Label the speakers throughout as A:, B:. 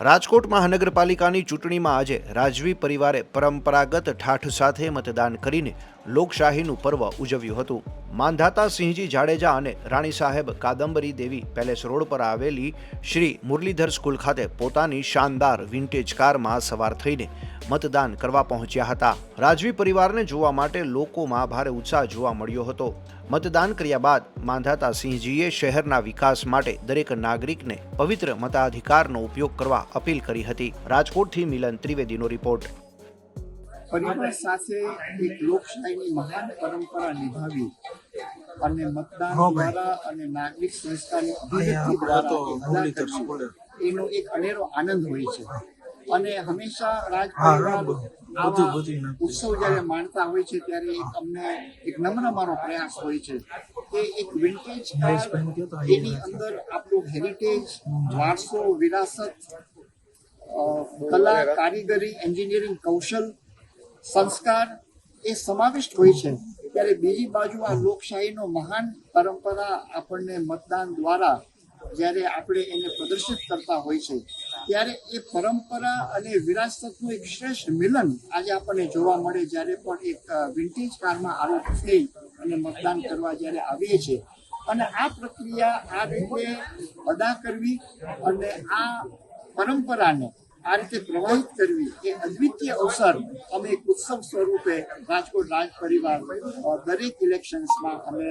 A: રાજકોટ મહાનગરપાલિકાની ચૂંટણીમાં આજે રાજવી પરિવારે પરંપરાગત ઠાઠ સાથે મતદાન કરીને લોકશાહીનું પર્વ ઉજવ્યું હતું. માંધાતા સિંહજી જાડેજા અને રાણી સાહેબ કાદંબરી દેવી પેલેસ રોડ પર આવેલી શ્રી મુરલીધર સ્કૂલ ખાતે પોતાની શાનદાર વિન્ટેજ કારમાં સવાર થઈને મતદાન કરવા પહોંચ્યા હતા. રાજવી પરિવારને જોવા માટે લોકોમાં ભારે ઉત્સાહ જોવા મળ્યો હતો. મતદાન કર્યા બાદ માંધાતા સિંહજીએ શહેરના વિકાસ માટે દરેક નાગરિકને પવિત્ર મતાધિકારનો ઉપયોગ કરવા અપીલ કરી હતી. રાજકોટથી મિલન ત્રિવેદીનો રિપોર્ટ.
B: પરિવાર સાથે એક લોકશાહીની મહાન પરંપરા નિભાવી અને મતદાન દ્વારા અને નાગરિક સંસ્થાની અભિવ્યક્તિ દ્વારા અદા કરવી એનો એક અનેરો આનંદ હોય છે. અને હંમેશા રાજપરિવાર આવા ઉત્સવ જ્યારે માણતા હોય છે ત્યારે અમને એક નમ્ર મારો પ્રયાસ હોય છે કે એક વિન્ટેજ કાર એની અંદર આપણું હેરિટેજ, વારસો, વિરાસત, કલા, કારીગરી, એન્જિનિયરિંગ કૌશલ, સંસ્કાર એ સમાવિષ્ટ હોય છે. ત્યારે બીજી બાજુ આ લોકશાહીનો મહાન પરંપરા આપણને મતદાન દ્વારા જ્યારે આપણે એને પ્રદર્શિત કરતા હોય છે ત્યારે એ પરંપરા અને વિરાસતનું એક શ્રેષ્ઠ મિલન આજે આપણને જોવા મળે. જ્યારે પણ એક વિન્ટેજ કારમાં આરોપ થઈ અને મતદાન કરવા જ્યારે આવીએ છીએ અને આ પ્રક્રિયા આ રીતે અદા કરવી અને આ પરંપરાને આ રીતે પ્રવાહિત કરવી એ અદ્વિતીય અવસર અમે એક ઉત્સવ સ્વરૂપે રાજકોટ રાજ પરિવાર દરેક ઇલેક્શન્સમાં અમે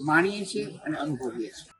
B: માણીએ છીએ અને અનુભવીએ છીએ.